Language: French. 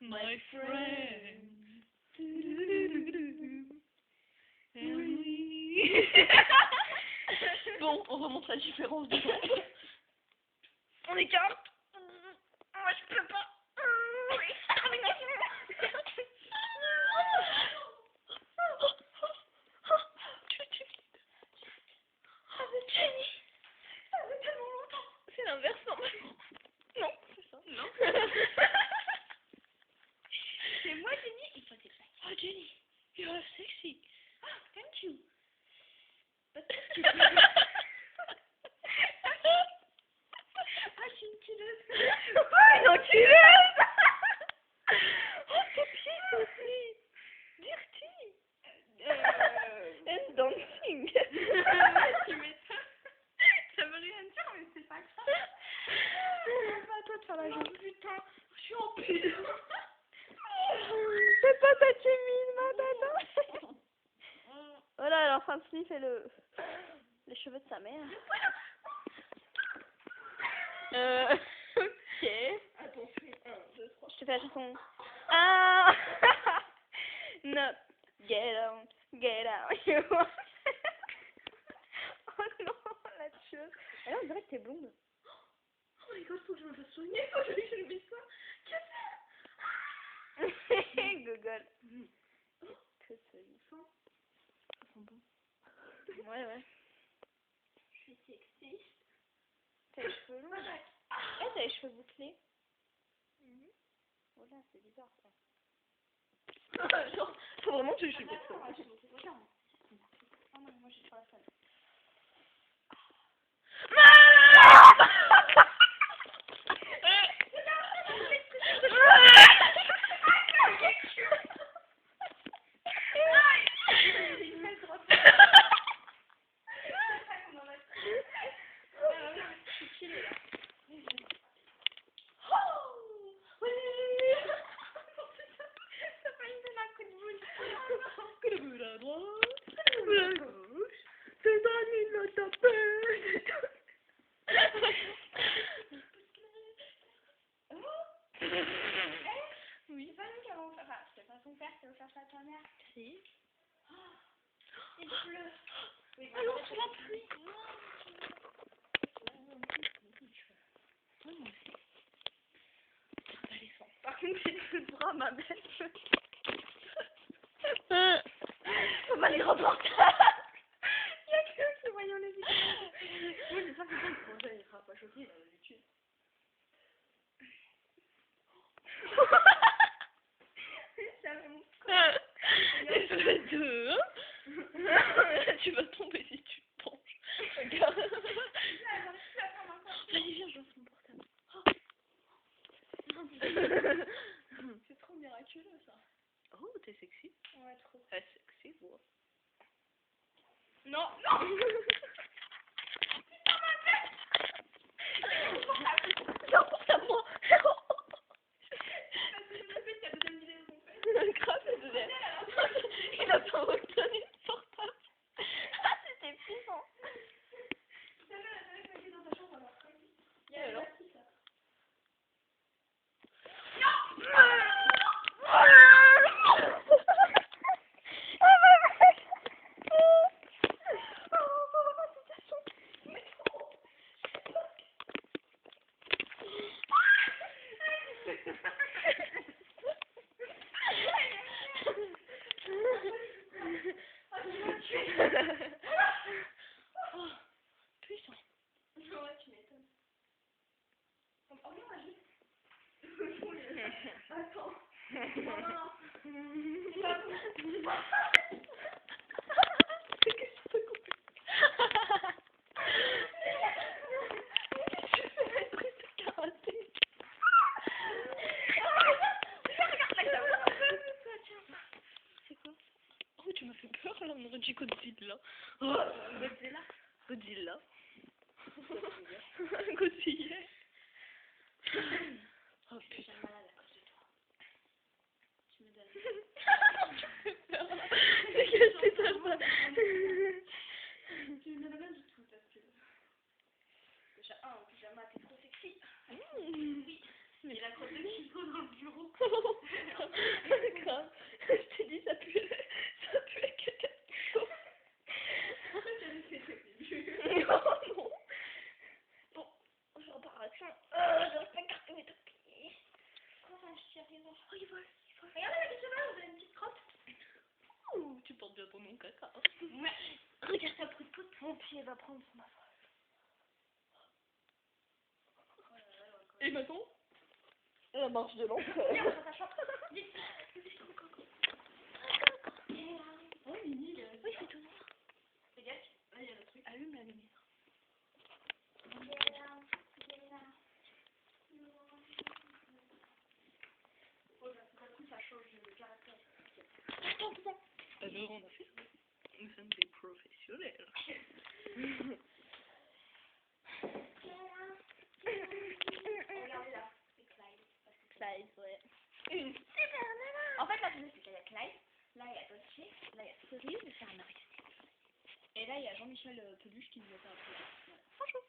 my friend. Bon, on remonte la différence de temps. On écarte. Moi, je peux pas. C'est l'inverse normalement. Non, c'est ça. Non. C'est moi Jenny et toi t'es Jack. Oh Jenny, you're sexy. Ah, thank you. Ah, je suis une tueuse. Oh, une enculeuse. Oh, tes pieds aussi. Dirty. And dancing. Tu m'étonnes. Ça veut rien dire, mais c'est pas grave. C'est pas à toi de faire la Oh jambe. putain, je suis en pile. C'est pas ta timide, ma tata. Voilà, elle est en train de sniffer les cheveux de sa mère. Ok. Attends, fais 1, 2, 3. Je te fais la chanson. Ah. Not get on, get out. You want. Oh non, la tueuse. Elle on dirait que t'es blonde. Oh my god, faut que je me fasse soigner, faut que je lui mette ça. Google. Que ce Ça sent bon. Ouais, ouais. Je suis sexy. T'as les cheveux longs. Ouais, t'as les cheveux bouclés. Voilà, c'est bizarre ça. Genre, faut vraiment que je suis bête. Regarde. Oh non, moi j'ai sur la salle. Le bout à droite, le bout à gauche, c'est un île à taper. Oui. C'est pas nous qui avons fait. Enfin, c'est pas ton père qui a offert ça à ta mère. Si. Il pleut. Oui, Allons sous la pluie. Par contre, j'ai plus de bras, ma belle. Faut pas les reporter. Il y a que eux qui voyons les vidéos. Moi, j'espère que le projet il sera pas choqué, il va le tuer. J'avais mon Espèce de... Tu vas tomber si tu te penches. Regarde. Vas-y, viens, je lance mon portable. C'est trop miraculeux ça. Oh, t'es sexy. Ouais, trop. T'es sexy, moi. Non, non. Viens, porte-moi. Grave, désolé. Il a pas retenu le portable. Ah, c'était puissant. Il y a alors qui ça? Puissant. Ouais, tu m'étonnes. Oh non, là, juste. Attends. Non, non, non. C'est que ça te coupe. Tu fais un truc de karaté. C'est quoi? Oh, tu m'as fait peur là, on aurait dit Godzilla. Godzilla. Godzilla. Godzilla. Oh Je suis putain. malade à cause de toi. Tu me donnes. Dégage tes talons. Tu me donnes rien du tout parce que. Déjà, un, en pyjama, t'es trop sexy. Oui. Mais Il a trop de kilos dans le bureau. attention. J'arrive pas à gratter mes deux pieds. Comment je tire, il va. Oh, il vole, il vole. Regarde avec ce cheval, vous avez une petite crotte. Ouh, tu portes bien ton nom, caca. Ouais. Regarde ça, pout. Mon pied va prendre son affaire. Et maintenant, la marche de l'enfer. Viens, on va s'asseoir. Vite. Oh, Mini, oui, c'est tout noir. Regarde, là, il y a le truc. Allume la lumière. Ça change de caractère. Alors, on a fait ça. Nous sommes des professionnels. Regardez là, c'est Clyde. Clyde, ouais. Une super nana. En fait, là, je sais qu'il y a Clyde, là, il y a Dolce, là, il y a Cerise, et Charles. Et là, il y a Jean-Michel Peluche qui nous a fait un peu. Bonjour.